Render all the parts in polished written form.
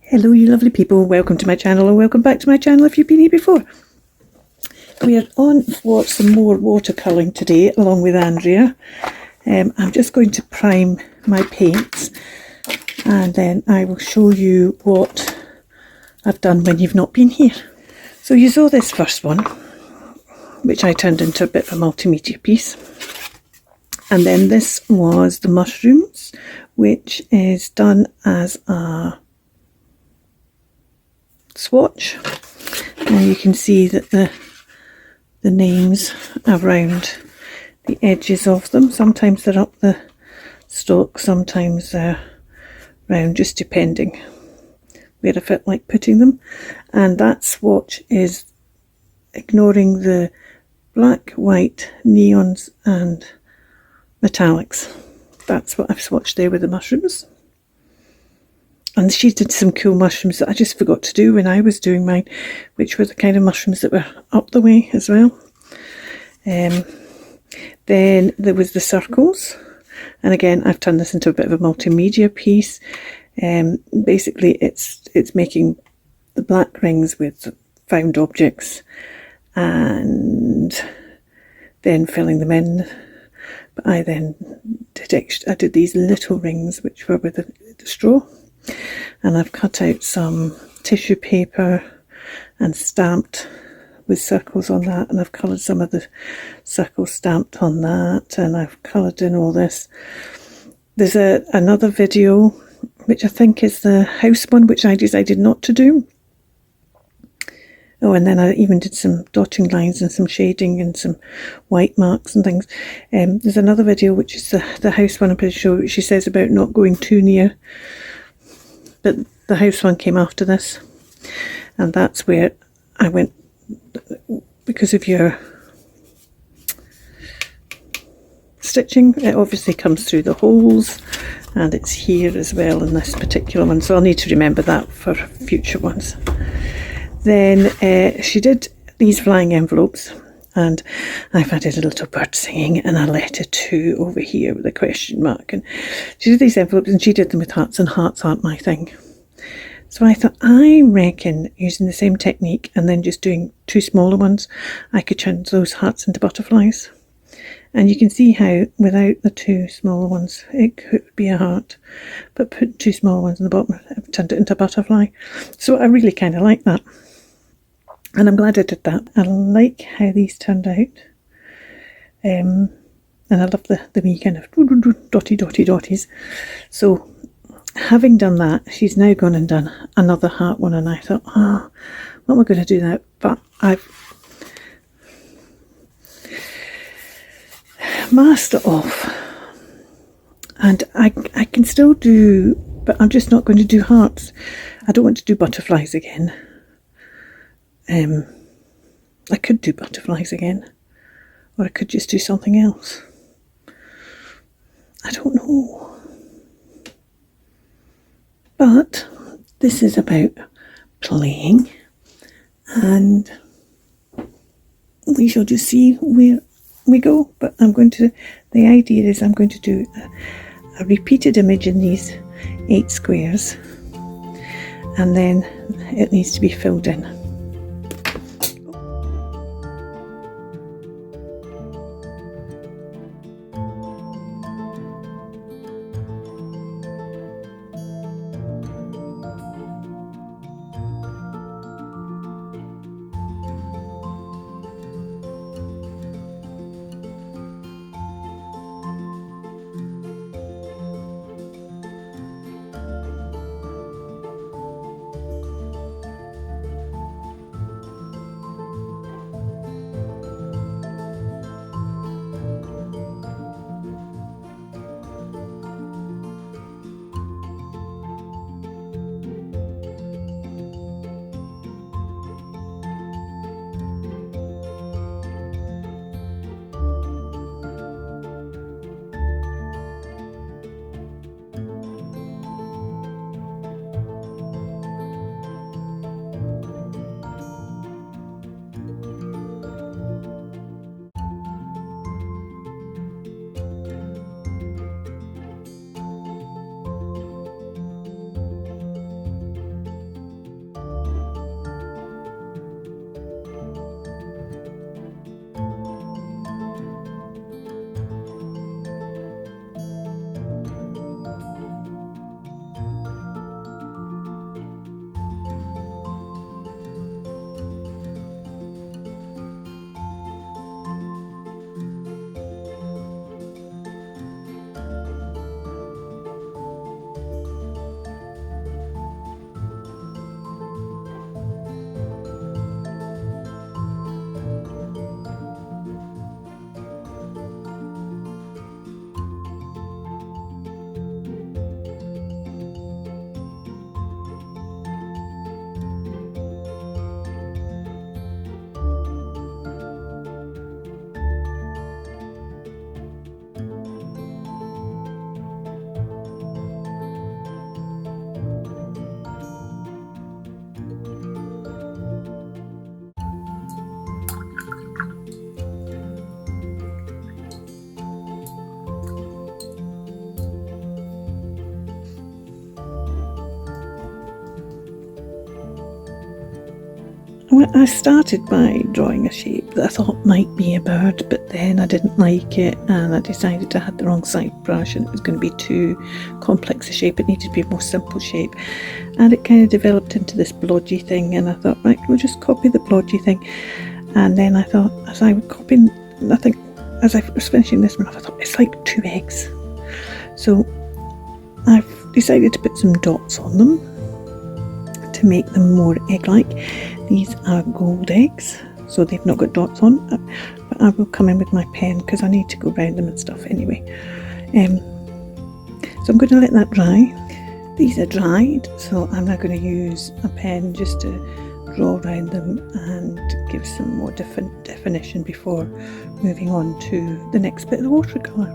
Hello you lovely people, welcome to my channel, or welcome back to my channel if you've been here before. We are on for some more watercolouring today along with Andrea. I'm just going to prime my paints and then I will show you what I've done when you've not been here. So you saw this first one, which I turned into a bit of a multimedia piece. And then this was the mushrooms, which is done as a swatch, and you can see that the names around the edges of them, sometimes they're up the stalk, sometimes they're round, just depending where I felt like putting them. And that swatch is ignoring the black, white, neons and metallics. That's what I've swatched there with the mushrooms. And she did some cool mushrooms that I just forgot to do when I was doing mine, which were the kind of mushrooms that were up the way as well. Then there was the circles. And again, I've turned this into a bit of a multimedia piece. Basically, it's making the black rings with found objects and then filling them in. But I then did these little rings, which were with the straw. And I've cut out some tissue paper and stamped with circles on that, and I've coloured some of the circles stamped on that, and I've coloured in all this. There's another video which I think is the house one, which I decided not to do. Oh, and then I even did some dotting lines and some shading and some white marks and things. There's another video which is the house one, I'm pretty sure, which she says about not going too near. But the house one came after this, and that's where I went, because of your stitching, it obviously comes through the holes, and it's here as well in this particular one, so I'll need to remember that for future ones. Then she did these flying envelopes, and I've added a little bird singing and a letter too over here with a question mark. And she did these envelopes and she did them with hearts, and hearts aren't my thing. So I thought, I reckon using the same technique and then just doing two smaller ones, I could turn those hearts into butterflies. And you can see how without the two smaller ones, it could be a heart. But put two small ones in the bottom, I've turned it into a butterfly. So I really kind of like that. And I'm glad I did that. I like how these turned out. And I love the wee kind of dotties. So having done that, she's now gone and done another heart one. And I thought, oh, what am I going to do now? But I've masked it off. And I can still do, but I'm just not going to do hearts. I don't want to do butterflies again. I could do butterflies again, or I could just do something else. I don't know. But this is about playing, and we shall just see where we go. But the idea is I'm going to do a repeated image in these 8 squares, and then it needs to be filled in. I started by drawing a shape that I thought might be a bird, but then I didn't like it and I decided I had the wrong side brush and it was going to be too complex a shape. It needed to be a more simple shape, and it kind of developed into this blodgy thing, and I thought, right, we'll just copy the blodgy thing. And then I thought, as I would copy, I think as I was finishing this one, I thought it's like 2 eggs. So I've decided to put some dots on them to make them more egg-like. These are gold eggs, so they've not got dots on, but I will come in with my pen because I need to go around them and stuff anyway. So I'm going to let that dry. These are dried, so I'm now going to use a pen just to draw around them and give some more definition before moving on to the next bit of the watercolour.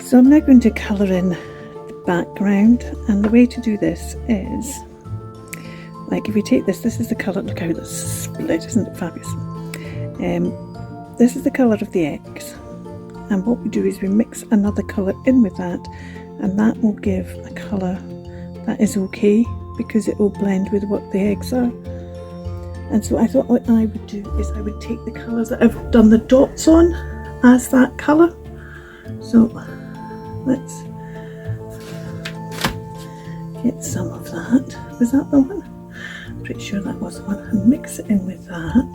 So I'm now going to colour in the background, and the way to do this is, like if you take this is the colour, look how that's split, isn't it fabulous? This is the colour of the eggs, and what we do is we mix another colour in with that, and that will give a colour that is okay because it will blend with what the eggs are. And so I thought what I would do is I would take the colours that I've done the dots on as that colour. So let's get some of that. Was that the one? I'm pretty sure that was the one. And mix it in with that.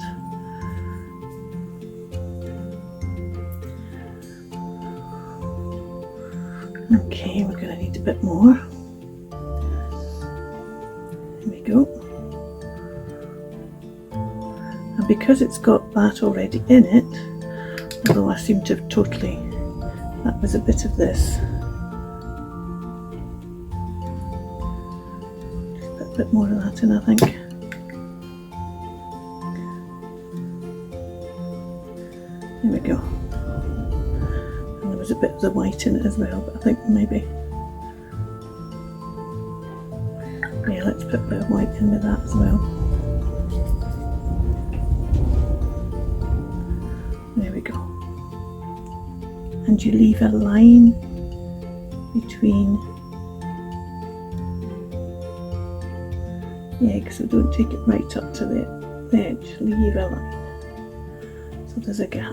Okay, we're going to need a bit more. There we go. And because it's got that already in it, although I seem to have totally, that was a bit of this. Just put a bit more of that in, I think. There we go. And there was a bit of the white in it as well, but I think maybe, yeah, let's put a bit of white in with that as well. There we go. And you leave a line between the egg, so don't take it right up to the edge, leave a line so there's a gap.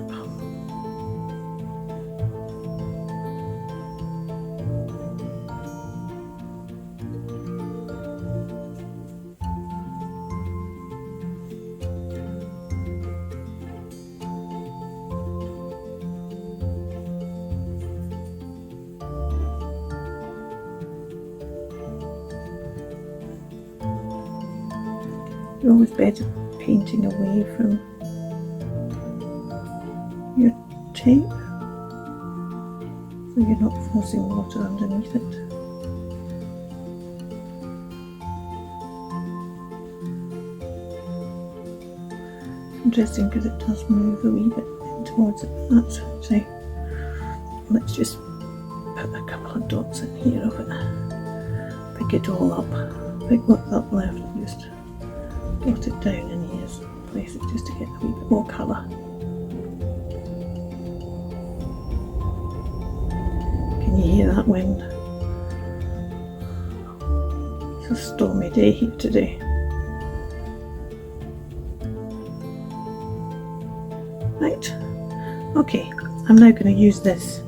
You're always better painting away from your tape so you're not forcing water underneath it. interesting because it does move a wee bit towards it. That's so. Let's just put a couple of dots in here of it. Pick it all up. Pick what's up left and just dot it down in here. Place it just to get a wee bit more colour. Can you hear that wind? It's a stormy day here today. Right, okay, I'm now going to use this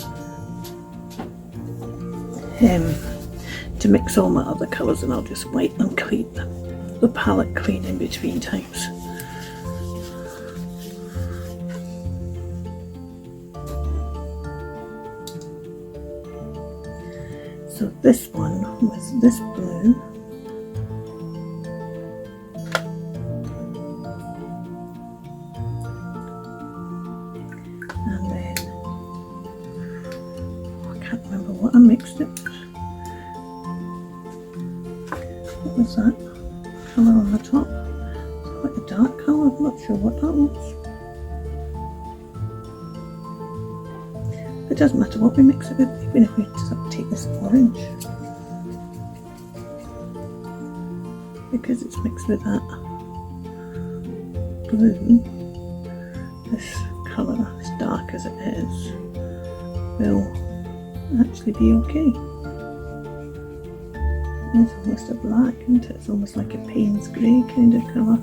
to mix all my other colours, and I'll just wipe them clean, the palette clean in between times. So this one was this blue. And then, I can't remember what I mixed it with. What was that colour on the top? Quite a dark colour, I'm not sure what that was. It doesn't matter what we mix it with, even if we just take this orange, because it's mixed with that blue. This colour, as dark as it is, will actually be okay. It's almost a black, isn't it? It's almost like a Payne's grey kind of colour.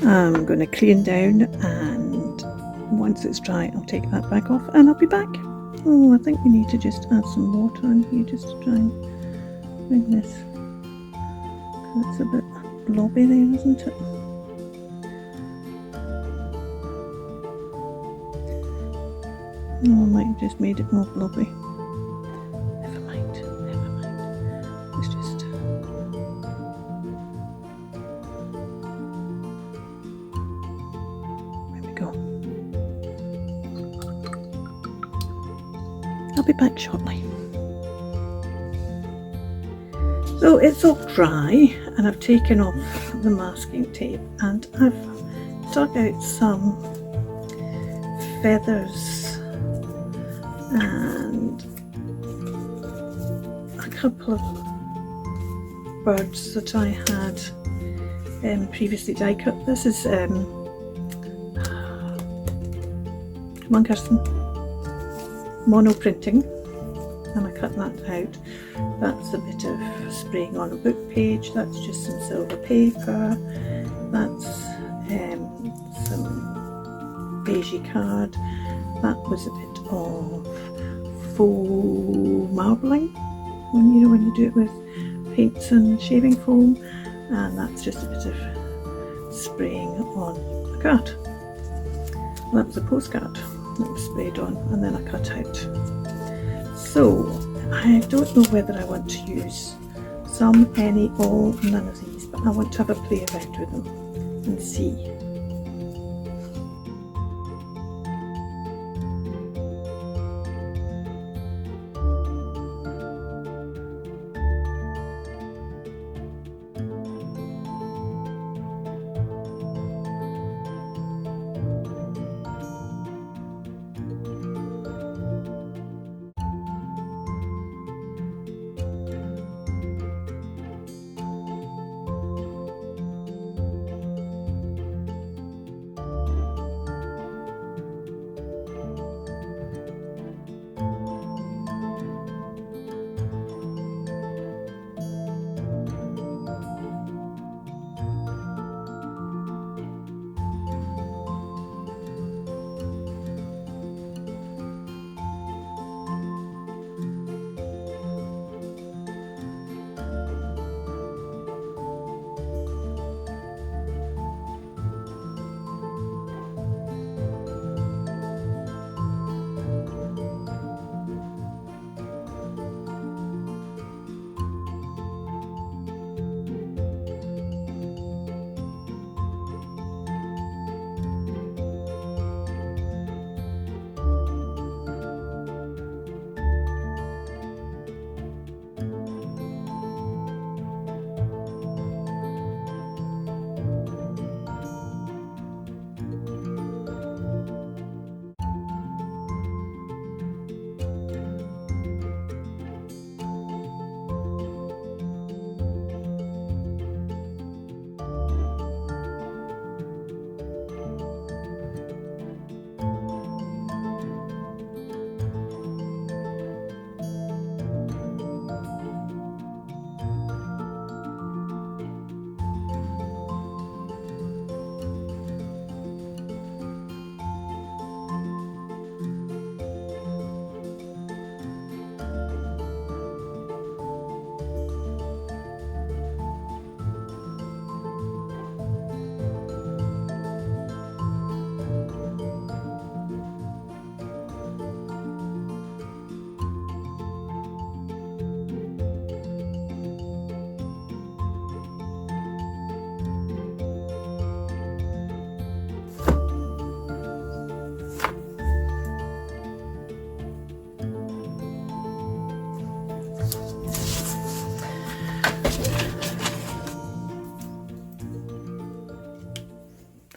I'm going to clean down, and once it's dry I'll take that back off and I'll be back. Oh, I think we need to just add some water in here just to try and bring this, because it's a bit blobby there, isn't it? Oh, I might have just made it more blobby. Never mind, never mind. Let's just go. I'll be back shortly. So it's all dry, and I've taken off the masking tape, and I've dug out some feathers and a couple of birds that I had previously die cut. This is come on Kirsten, mono printing, and I cut that out. That's a bit of spraying on a book page, that's just some silver paper, that's some beigey card, that was a bit of faux marbling, when you do it with paints and shaving foam, and that's just a bit of spraying on a card. Well, that was a postcard that was sprayed on, and then I cut out. So I don't know whether I want to use some, any, all, none of these, but I want to have a play around with them and see.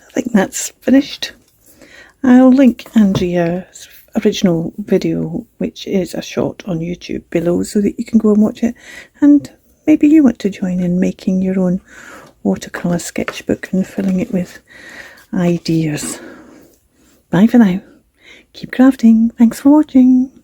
I think that's finished. I'll link Andrea's original video, which is a short on YouTube, below, so that you can go and watch it, and maybe you want to join in making your own watercolour sketchbook and filling it with ideas. Bye for now. Keep crafting. Thanks for watching.